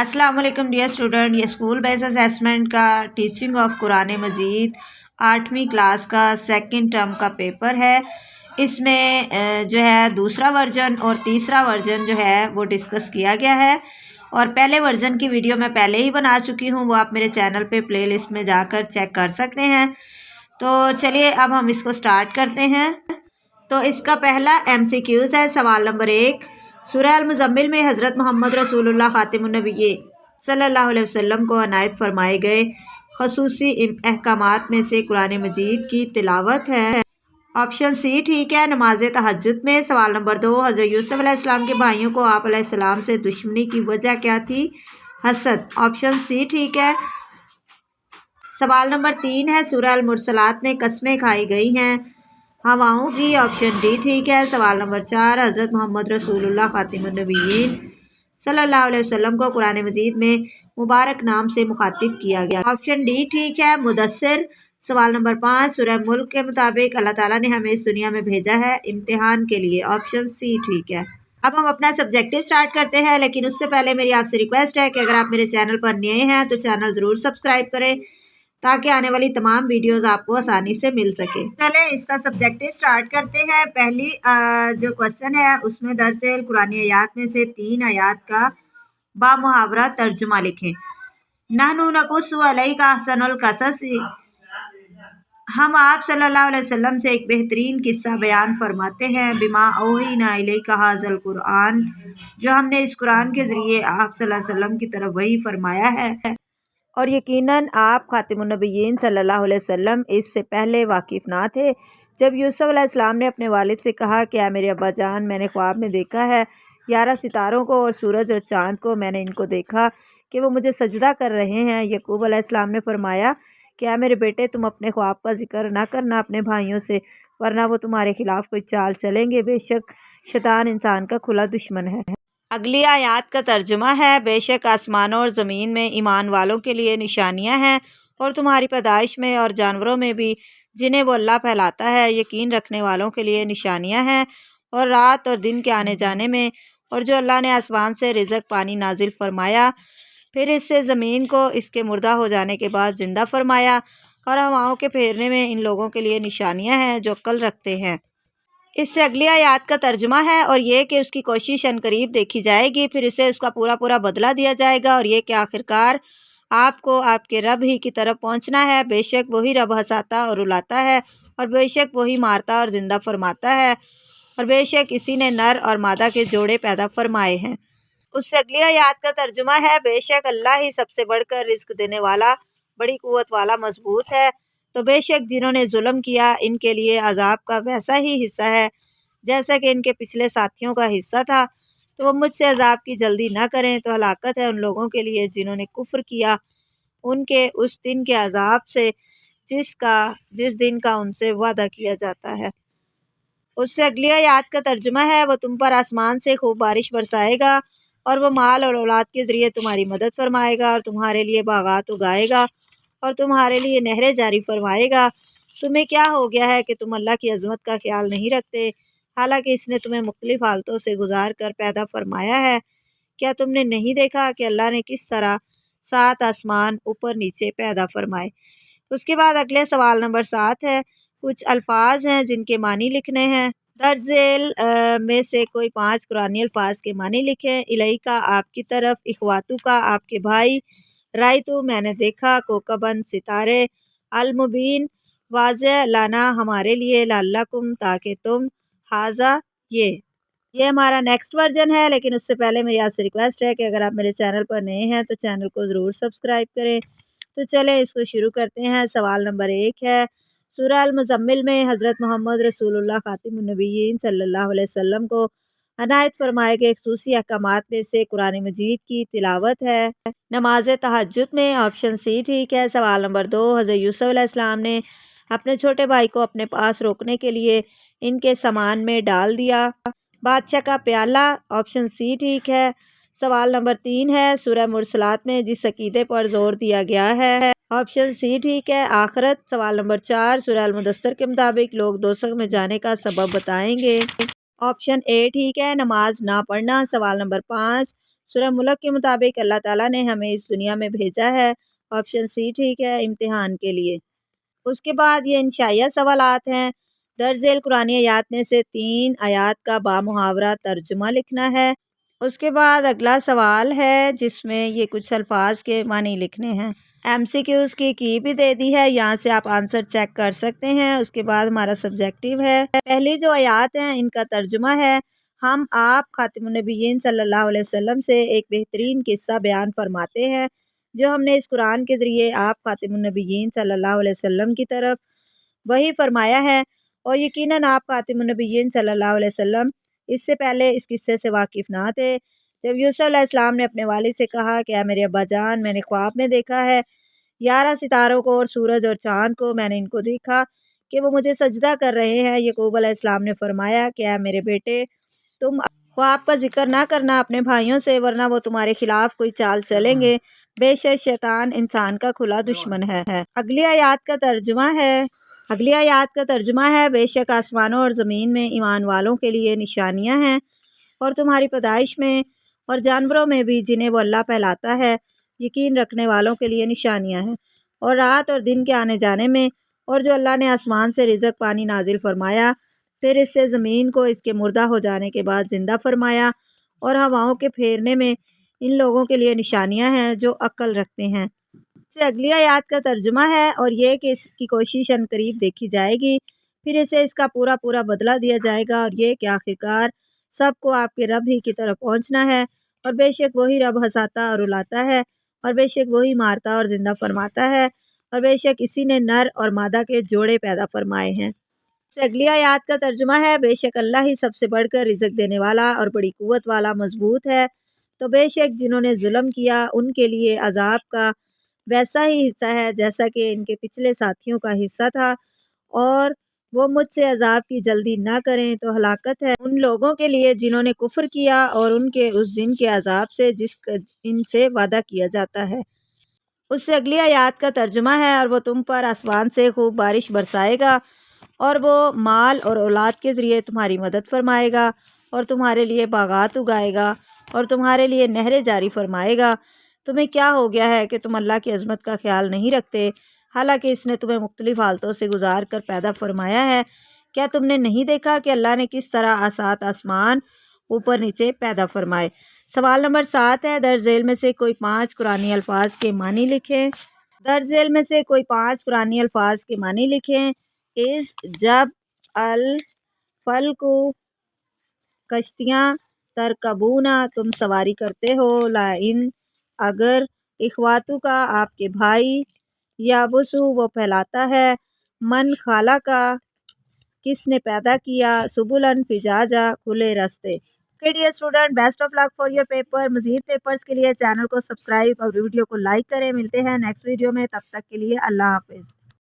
السلام علیکم dear student, یہ اسکول بیس اسیسمنٹ کا ٹیچنگ آف قرآن مجید 8ویں کلاس کا سیکنڈ ٹرم کا پیپر ہے۔ اس میں جو ہے دوسرا ورژن اور تیسرا ورژن جو ہے وہ ڈسکس کیا گیا ہے، اور پہلے ورژن کی ویڈیو میں پہلے ہی بنا چکی ہوں، وہ آپ میرے چینل پہ پلے لسٹ میں جا کر چیک کر سکتے ہیں۔ تو چلیے اب ہم اس کو سٹارٹ کرتے ہیں۔ تو اس کا پہلا MCQs ہے۔ سوال نمبر 1، سورہ المزمل میں حضرت محمد رسول اللہ خاتم النبیین صلی اللہ علیہ وسلم کو عنایت فرمائے گئے خصوصی احکامات میں سے قرآن مجید کی تلاوت ہے۔ آپشن سی ٹھیک ہے، نماز تہجد میں۔ سوال نمبر 2، حضرت یوسف علیہ السلام کے بھائیوں کو آپ علیہ السلام سے دشمنی کی وجہ کیا تھی؟ حسد۔ آپشن سی ٹھیک ہے۔ سوال نمبر 3 ہے، سورہ المرسلات میں قسمیں کھائی گئی ہیں ہواؤں کی۔ آپشن ڈی ٹھیک ہے۔ سوال نمبر 4، حضرت محمد رسول اللہ خاتم النبیین صلی اللہ علیہ وسلم کو قرآن مجید میں مبارک نام سے مخاطب کیا گیا۔ آپشن ڈی ٹھیک ہے، مدثر۔ سوال نمبر 5، سورہ ملک کے مطابق اللہ تعالیٰ نے ہمیں اس دنیا میں بھیجا ہے امتحان کے لیے۔ آپشن سی ٹھیک ہے۔ اب ہم اپنا سبجیکٹیو سٹارٹ کرتے ہیں، لیکن اس سے پہلے میری آپ سے ریکویسٹ ہے کہ اگر آپ میرے چینل پر نئے ہیں تو چینل ضرور سبسکرائب کریں تاکہ آنے والی تمام ویڈیوز آپ کو آسانی سے مل سکے۔ چلیں اس کا سبجیکٹیو سٹارٹ کرتے ہیں۔ پہلی جو کوشچن ہے اس میں دراصل قرآن آیات میں سے 3 آیات کا بامحاورہ ترجمہ لکھیں۔ نحن نقص علیک احسن القصص، ہم آپ صلی اللہ علیہ وسلم سے ایک بہترین قصہ بیان فرماتے ہیں۔ بما اوحینا الیک ھذا القرآن، جو ہم نے اس قرآن کے ذریعے آپ صلی اللہ علیہ وسلم کی طرف وحی فرمایا ہے، اور یقیناً آپ خاتم النبیین صلی اللہ علیہ وسلم اس سے پہلے واقف نہ تھے۔ جب یوسف علیہ السلام نے اپنے والد سے کہا کہ اے میرے ابا جان، میں نے خواب میں دیکھا ہے 11 ستاروں کو اور سورج اور چاند کو، میں نے ان کو دیکھا کہ وہ مجھے سجدہ کر رہے ہیں۔ یعقوب علیہ السلام نے فرمایا کہ اے میرے بیٹے، تم اپنے خواب کا ذکر نہ کرنا اپنے بھائیوں سے، ورنہ وہ تمہارے خلاف کوئی چال چلیں گے۔ بے شک شیطان انسان کا کھلا دشمن ہے۔ اگلی آیات کا ترجمہ ہے، بے شک آسمانوں اور زمین میں ایمان والوں کے لیے نشانیاں ہیں، اور تمہاری پیدائش میں اور جانوروں میں بھی جنہیں وہ اللہ پھیلاتا ہے، یقین رکھنے والوں کے لیے نشانیاں ہیں، اور رات اور دن کے آنے جانے میں، اور جو اللہ نے آسمان سے رزق پانی نازل فرمایا، پھر اس سے زمین کو اس کے مردہ ہو جانے کے بعد زندہ فرمایا، اور ہواؤں کے پھیرنے میں ان لوگوں کے لیے نشانیاں ہیں جو عقل رکھتے ہیں۔ اس سے اگلی آیات کا ترجمہ ہے، اور یہ کہ اس کی کوشش عنقریب دیکھی جائے گی، پھر اسے اس کا پورا بدلہ دیا جائے گا، اور یہ کہ آخرکار آپ کو آپ کے رب ہی کی طرف پہنچنا ہے۔ بے شک وہی رب ہنساتا اور رلاتا ہے، اور بے شک وہی مارتا اور زندہ فرماتا ہے، اور بے شک اسی نے نر اور مادہ کے جوڑے پیدا فرمائے ہیں۔ اس سے اگلی آیات کا ترجمہ ہے، بے شک اللہ ہی سب سے بڑھ کر رزق دینے والا، بڑی قوت والا، مضبوط ہے۔ تو بے شک جنہوں نے ظلم کیا ان کے لیے عذاب کا ویسا ہی حصہ ہے جیسا کہ ان کے پچھلے ساتھیوں کا حصہ تھا، تو وہ مجھ سے عذاب کی جلدی نہ کریں، تو ہلاکت ہے ان لوگوں کے لیے جنہوں نے کفر کیا، ان کے اس دن کے عذاب سے جس دن کا ان سے وعدہ کیا جاتا ہے۔ اس سے اگلی آیات کا ترجمہ ہے، وہ تم پر آسمان سے خوب بارش برسائے گا، اور وہ مال اور اولاد کے ذریعے تمہاری مدد فرمائے گا، اور تمہارے لیے باغات اگائے گا، اور تمہارے لیے نہریں جاری فرمائے گا۔ تمہیں کیا ہو گیا ہے کہ تم اللہ کی عظمت کا خیال نہیں رکھتے، حالانکہ اس نے تمہیں مختلف حالتوں سے گزار کر پیدا فرمایا ہے؟ کیا تم نے نہیں دیکھا کہ اللہ نے کس طرح 7 آسمان اوپر نیچے پیدا فرمائے؟ اس کے بعد اگلے سوال نمبر 7 ہے، کچھ الفاظ ہیں جن کے معنی لکھنے ہیں۔ درج ذیل میں سے کوئی 5 قرآنی الفاظ کے معنی لکھیں۔ الیکا آپ کی طرف، اخواتو کا آپ کے بھائی، رائتو میں نے دیکھا، کوکبن ستارے، المبین واضح، لانا ہمارے لیے، لعلکم تاکہ تم، ھذا یہ ہمارا نیکسٹ ورژن ہے، لیکن اس سے پہلے میری آپ سے ریکویسٹ ہے کہ اگر آپ میرے چینل پر نئے ہیں تو چینل کو ضرور سبسکرائب کریں۔ تو چلیں اس کو شروع کرتے ہیں۔ سوال نمبر 1 ہے، سورہ المزمل میں حضرت محمد رسول اللہ خاتم النبیین صلی اللہ علیہ وسلم کو عنایت فرمائے گئے خصوصی احکامات میں سے قرآن مجید کی تلاوت ہے۔ نماز تہجد میں۔ آپشن سی ٹھیک ہے۔ سوال نمبر 2، حضرت یوسف علیہ السلام نے اپنے چھوٹے بھائی کو اپنے پاس روکنے کے لیے ان کے سامان میں ڈال دیا۔ بادشاہ کا پیالہ۔ آپشن سی ٹھیک ہے۔ سوال نمبر 3 ہے، سورہ مرسلات میں جس عقیدے پر زور دیا گیا ہے۔ آپشن سی ٹھیک ہے، آخرت۔ سوال نمبر 4، سورہ المدثر کے مطابق لوگ دوزخ میں جانے کا سبب بتائیں گے۔ آپشن اے ٹھیک ہے، نماز نہ پڑھنا۔ سوال نمبر 5، سورہ ملک کے مطابق اللہ تعالیٰ نے ہمیں اس دنیا میں بھیجا ہے، آپشن سی ٹھیک ہے، امتحان کے لیے۔ اس کے بعد یہ انشائیہ سوالات ہیں۔ درج ذیل قرآنی آیات میں سے 3 آیات کا بامحاورہ ترجمہ لکھنا ہے۔ اس کے بعد اگلا سوال ہے جس میں یہ کچھ الفاظ کے معنی لکھنے ہیں۔ MCQs کی بھی دے دی ہے، یہاں سے آپ آنسر چیک کر سکتے ہیں۔ اس کے بعد ہمارا سبجیکٹیو ہے۔ پہلی جو آیات ہیں ان کا ترجمہ ہے، ہم آپ خاتم النبیین صلی اللہ علیہ وسلم سے ایک بہترین قصہ بیان فرماتے ہیں جو ہم نے اس قرآن کے ذریعے آپ خاتم النبیین صلی اللہ علیہ وسلم کی طرف وحی فرمایا ہے، اور یقیناً آپ خاتم النبیین صلی اللہ علیہ وسلم اس سے پہلے اس قصے سے واقف نہ تھے۔ جب یوسف علیہ السلام نے اپنے والد سے کہا کہ اے میرے ابا جان، میں نے خواب میں دیکھا ہے 11 ستاروں کو اور سورج اور چاند کو، میں نے ان کو دیکھا کہ وہ مجھے سجدہ کر رہے ہیں۔ یعقوب علیہ السلام نے فرمایا کہ اے میرے بیٹے، تم خواب کا ذکر نہ کرنا اپنے بھائیوں سے، ورنہ وہ تمہارے خلاف کوئی چال چلیں گے۔ بے شک شیطان انسان کا کھلا دشمن ہے۔ اگلی آیات کا ترجمہ ہے بے شک آسمانوں اور زمین میں ایمان والوں کے لیے نشانیاں ہیں، اور تمہاری پیدائش میں اور جانوروں میں بھی جنہیں وہ اللہ پہلاتا ہے، یقین رکھنے والوں کے لیے نشانیاں ہیں، اور رات اور دن کے آنے جانے میں، اور جو اللہ نے آسمان سے رزق پانی نازل فرمایا، پھر اس سے زمین کو اس کے مردہ ہو جانے کے بعد زندہ فرمایا، اور ہواؤں کے پھیرنے میں ان لوگوں کے لیے نشانیاں ہیں جو عقل رکھتے ہیں۔ سے اگلی آیات کا ترجمہ ہے، اور یہ کہ اس کی کوشش عنقریب دیکھی جائے گی، پھر اسے اس کا پورا بدلہ دیا جائے گا، اور یہ کہ آخرکار سب کو آپ کے رب ہی کی طرف پہنچنا ہے، اور بے شک وہی رب ہنساتا اور رلاتا ہے، اور بے شک وہی مارتا اور زندہ فرماتا ہے، اور بے شک اسی نے نر اور مادہ کے جوڑے پیدا فرمائے ہیں۔ سے اگلی آیات کا ترجمہ ہے بے شک اللہ ہی سب سے بڑھ کر رزق دینے والا اور بڑی قوت والا مضبوط ہے، تو بے شک جنہوں نے ظلم کیا ان کے لیے عذاب کا ویسا ہی حصہ ہے جیسا کہ ان کے پچھلے ساتھیوں کا حصہ تھا، اور وہ مجھ سے عذاب کی جلدی نہ کریں تو ہلاکت ہے ان لوگوں کے لیے جنہوں نے کفر کیا اور ان کے اس دن کے عذاب سے جس کا ان سے وعدہ کیا جاتا ہے۔ اس سے اگلی آیات کا ترجمہ ہے، اور وہ تم پر آسمان سے خوب بارش برسائے گا، اور وہ مال اور اولاد کے ذریعے تمہاری مدد فرمائے گا، اور تمہارے لیے باغات اگائے گا، اور تمہارے لیے نہریں جاری فرمائے گا۔ تمہیں کیا ہو گیا ہے کہ تم اللہ کی عظمت کا خیال نہیں رکھتے، حالانکہ اس نے تمہیں مختلف حالتوں سے گزار کر پیدا فرمایا ہے؟ کیا تم نے نہیں دیکھا کہ اللہ نے کس طرح 7 آسمان اوپر نیچے پیدا فرمائے؟ سوال نمبر 7 ہے، درج ذیل میں سے کوئی 5 قرآنی الفاظ کے معنی لکھیں۔ درج ذیل میں سے کوئی 5 قرآنی الفاظ کے معنی لکھیں۔ جب الفلک کشتیاں، ترکبونا تم سواری کرتے ہو، لائن اگر، اخواتو کا آپ کے بھائی، یا بسو وہ پھیلاتا ہے، من خالقہ کس نے پیدا کیا، سبلن فجاجا کھلے راستے۔ Okay dear student, best of luck for your paper. مزید پیپرز کے لیے چینل کو سبسکرائب اور ویڈیو کو لائک کریں۔ ملتے ہیں نیکسٹ ویڈیو میں، تب تک کے لیے اللہ حافظ۔